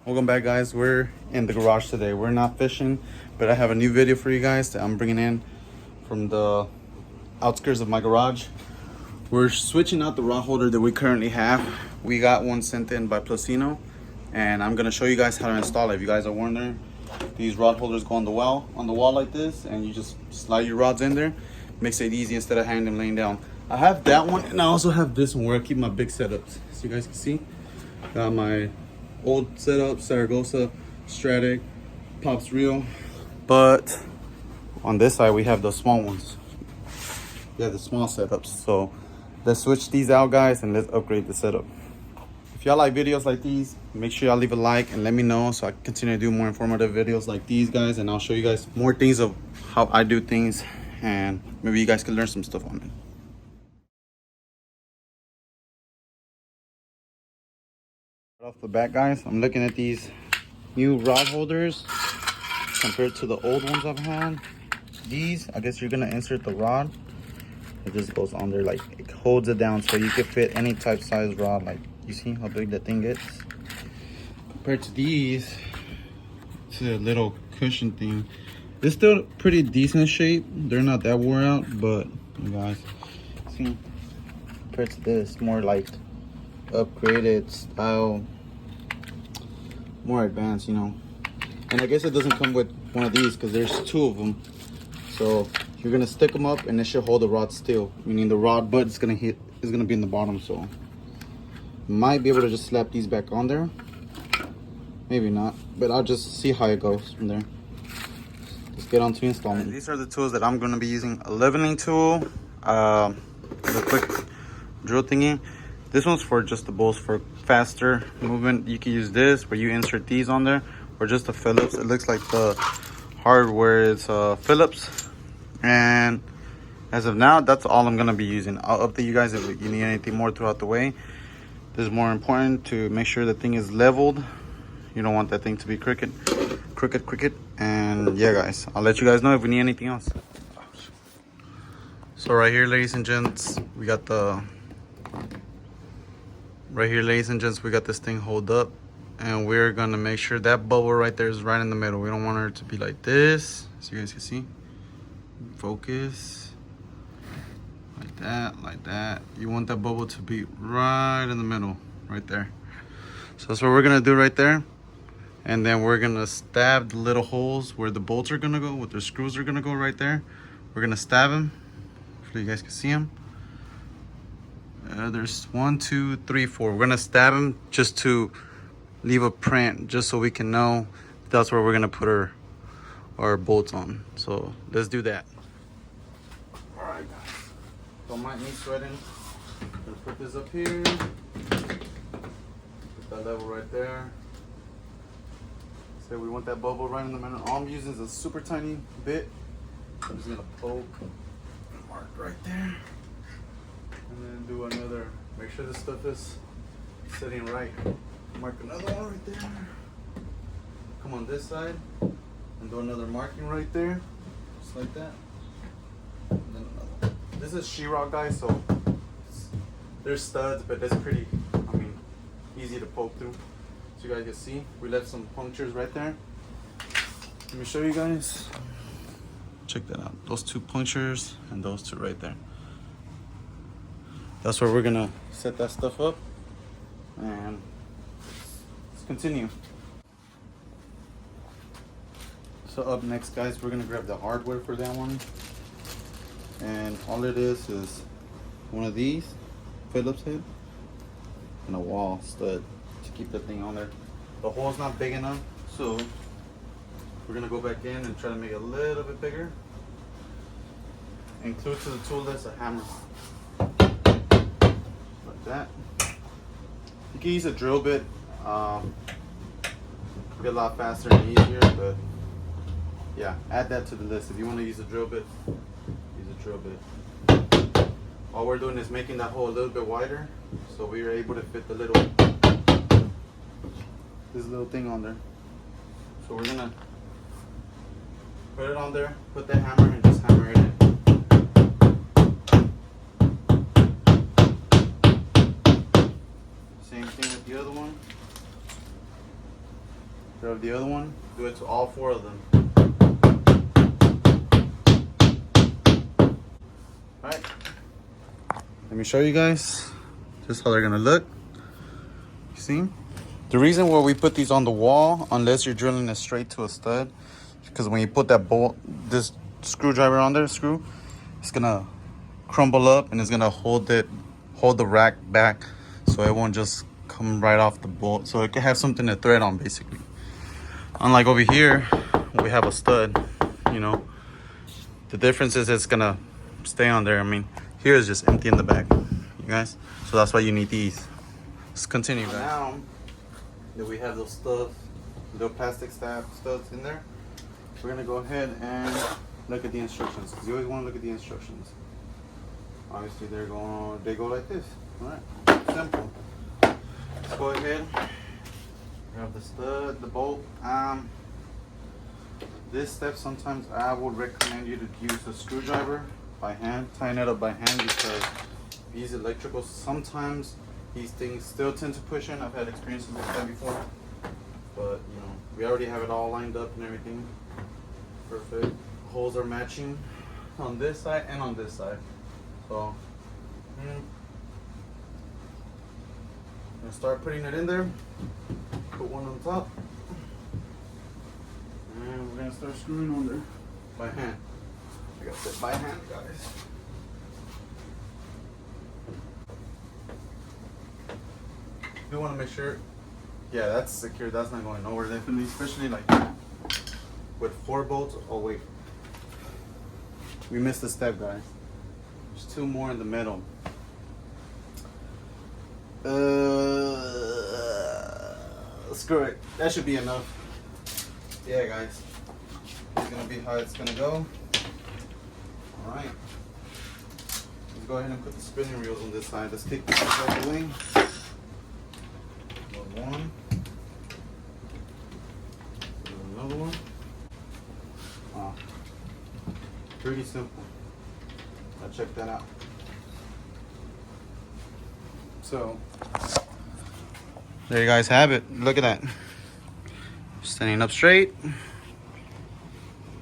Welcome back, guys. We're in the garage today. We're not fishing, but I have a new video for you guys that I'm bringing in from the outskirts of my garage. We're switching out the rod holder that we currently have. We got one sent in by Plusinno, and I'm gonna show you guys how to install it. If you guys are wondering, these rod holders go on the wall like this, and you just slide your rods in there. Makes it easy instead of having them laying down. I have that one, and I also have this one where I keep my big setups. So you guys can see, got my old setup, Saragossa, Stratic, Pops Reel. But on this side, we have the small ones. Yeah, the small setups. So let's switch these out, guys, and let's upgrade the setup. If y'all like videos like these, make sure y'all leave a like and let me know so I can continue to do more informative videos like these, guys. And I'll show you guys more things of how I do things, and maybe you guys can learn some stuff on it. Right off the bat, guys, I'm looking at these new rod holders compared to the old ones I've had. These, I guess you're gonna insert the rod. It just goes on there, like it holds it down so you can fit any type size rod. Like, you see how big that thing gets? Compared to these, it's a little cushion thing. It's still pretty decent shape. They're not that wore out, but you guys see, compared to this, more like upgraded style, more advanced, you know. And I guess it doesn't come with one of these because there's two of them. So you're gonna stick them up and it should hold the rod still, meaning the rod butt is gonna be in the bottom. So might be able to just slap these back on there, maybe not, but I'll just see how it goes from there. Let's get on to installing. These are the tools that I'm gonna be using. A leveling tool, the quick drill thingy. This one's for just the bolts for faster movement. You can use this where you insert these on there, or just the Phillips. It looks like the hardware is Phillips. And as of now, that's all I'm gonna be using. I'll update you guys if you need anything more throughout the way. This is more important to make sure the thing is leveled. You don't want that thing to be crooked. And yeah, guys, I'll let you guys know if we need anything else. So right here, ladies and gents, we got this thing hold up, and we're gonna make sure that bubble right there is right in the middle. We don't want her to be like this, so you guys can see. Focus. Like that. You want that bubble to be right in the middle, right there. So that's what we're gonna do right there. And then we're gonna stab the little holes where the bolts are gonna go, where the screws are gonna go right there. We're gonna stab them. Hopefully you guys can see them. There's 1, 2, 3, 4. We're gonna stab them just to leave a print, just so we can know that's where we're gonna put our bolts on. So let's do that. All right, guys. Don't mind me sweating. Let's put this up here. Put that level right there. So we want that bubble right in the middle. All I'm using is a super tiny bit. I'm just gonna poke and mark right there. And then do another, make sure this stuff is sitting right. Mark another one right there. Come on this side and do another marking right there, just like that. And then another one. This is sheetrock, guys, so there's studs, but that's pretty, easy to poke through. So you guys can see, we left some punctures right there. Let me show you guys. Check that out. Those two punctures and those two right there. That's where we're gonna set that stuff up, and let's continue. So up next, guys, we're gonna grab the hardware for that one, and all it is one of these Phillips head and a wall stud to keep the thing on there. The hole's not big enough, so we're gonna go back in and try to make it a little bit bigger. Include to the tool list a hammer. That you can use a drill bit, be a lot faster and easier, but yeah, add that to the list. If you want to use a drill bit, use a drill bit. All we're doing is making that hole a little bit wider, so we are able to fit this little thing on there. So we're gonna put it on there, put the hammer, and just hammer it in. Same thing with the other one. Grab the other one. Do it to all 4 of them. Alright. Let me show you guys just how they're gonna look. You see? The reason why we put these on the wall, unless you're drilling it straight to a stud, because when you put that bolt, this screwdriver on there, it's gonna crumble up and it's gonna hold the rack back, so it won't just come right off the bolt. So it can have something to thread on, basically. Unlike over here, we have a stud. You know, the difference is it's gonna stay on there. I mean, here is just empty in the back, you guys. So that's why you need these. Let's continue, guys. Now that we have those little plastic studs in there, we're gonna go ahead and look at the instructions, because you always want to look at the instructions. Obviously, they go like this. All right, simple. Let's go ahead, grab the stud, the bolt. This step, sometimes I would recommend you to use a screwdriver by hand, tying it up by hand, because these electrical, sometimes these things still tend to push in. I've had experiences with that before, but you know, we already have it all lined up and everything. Perfect. Holes are matching on this side and on this side. So, I'm gonna start putting it in there. Put one on top, and we're gonna start screwing on there by hand. I got it by hand, guys. You want to make sure, yeah, that's secure. That's not going nowhere, definitely, especially like with 4 bolts. Oh wait, we missed a step, guys. There's 2 more in the middle. Screw it. That should be enough. Yeah, guys. It's gonna be how it's gonna go. All right. Let's go ahead and put the spinning wheels on this side. Let's take this out of the way. One. Another one. Ah, pretty simple. I'll check that out. So there you guys have it. Look at that. Standing up straight.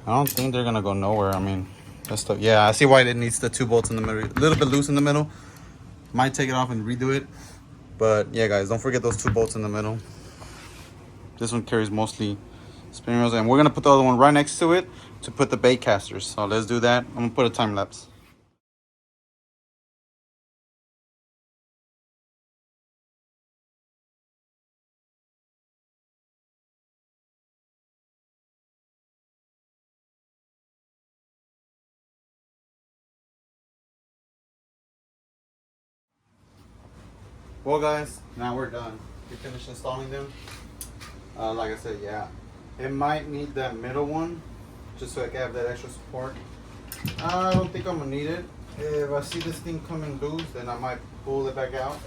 I don't think they're gonna go nowhere. I mean, that's the, yeah, I see why it needs the 2 bolts in the middle. A little bit loose in the middle. Might take it off and redo it. But yeah, guys, don't forget those 2 bolts in the middle. This one carries mostly spinning wheels, and we're gonna put the other one right next to it to put the bait casters. So let's do that. I'm gonna put a time lapse. Well, guys, now we're done. We finished installing them. Like I said, yeah, it might need that middle one just so I can have that extra support. I don't think I'm gonna need it. If I see this thing coming loose, then I might pull it back out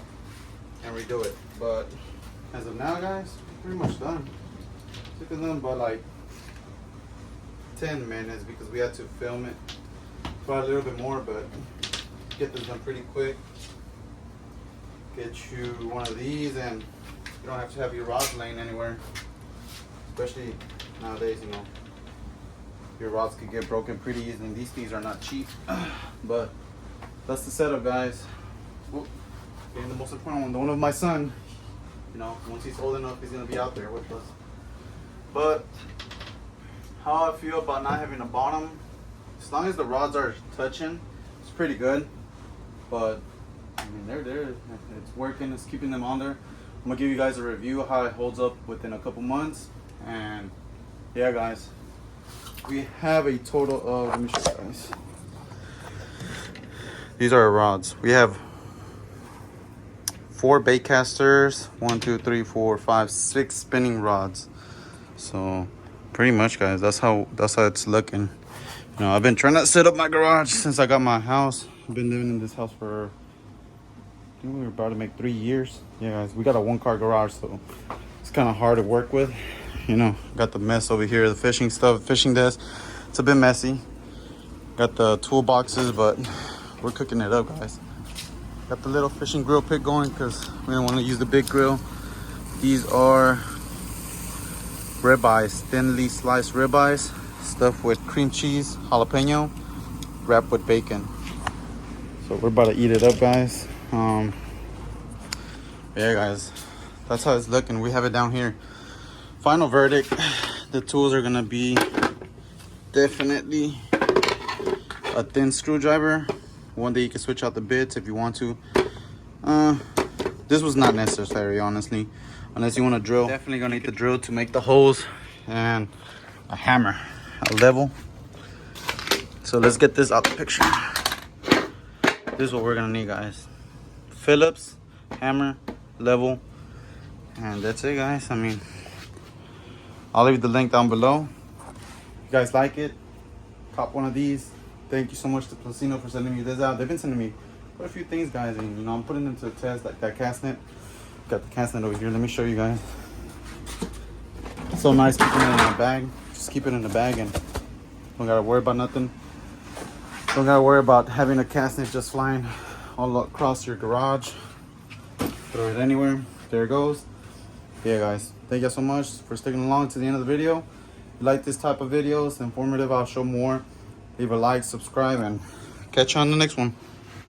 and redo it. But as of now, guys, pretty much done. Took them about like 10 minutes because we had to film it. Probably a little bit more, but get this done pretty quick. Get you one of these, and you don't have to have your rods laying anywhere. Especially nowadays, you know, your rods could get broken pretty easily. And these things are not cheap. But that's the setup, guys. And the most important one, the one of my son. You know, once he's old enough, he's gonna be out there with us. But how I feel about not having a bottom, as long as the rods are touching, it's pretty good. But I mean, they're there. It's working. It's keeping them on there. I'm gonna give you guys a review of how it holds up within a couple months. And yeah, guys, we have a total of, let me show you guys. These are our rods. We have 4 bait casters, 1, 2, 3, 4, 5, 6 spinning rods. So pretty much, guys, that's how it's looking. You know, I've been trying to set up my garage since I got my house. I've been living in this house for, I think we were about to make 3 years. Yeah, guys, we got a 1-car garage, so it's kind of hard to work with. You know, got the mess over here, the fishing stuff, fishing desk. It's a bit messy. Got the toolboxes, but we're cooking it up, guys. Got the little fishing grill pit going because we don't want to use the big grill. These are ribeyes, thinly sliced ribeyes, stuffed with cream cheese, jalapeno, wrapped with bacon. So we're about to eat it up, guys. Yeah, guys, that's how it's looking. We have it down here. Final verdict, the tools are gonna be definitely a thin screwdriver, one that you can switch out the bits if you want to. This was not necessary, honestly, unless you want to drill. Definitely gonna need the drill to make the holes, and a hammer, a level. So let's get this out the picture. This is what we're gonna need, guys. Phillips, hammer, level, and that's it, guys. I mean, I'll leave the link down below. If you guys like it, cop one of these. Thank you so much to Plusinno for sending me this out. They've been sending me quite a few things, guys, and you know, I'm putting them to a test, like that cast net. Got the cast net over here. Let me show you guys. It's so nice keeping it in a bag. Just keep it in the bag and don't gotta worry about nothing. Don't gotta worry about having a cast net just flying all across your garage. Throw it anywhere. There it goes. Yeah, guys, thank you so much for sticking along to the end of the video. If you like this type of videos, informative, I'll show more. Leave a like, subscribe, and catch you on the next one.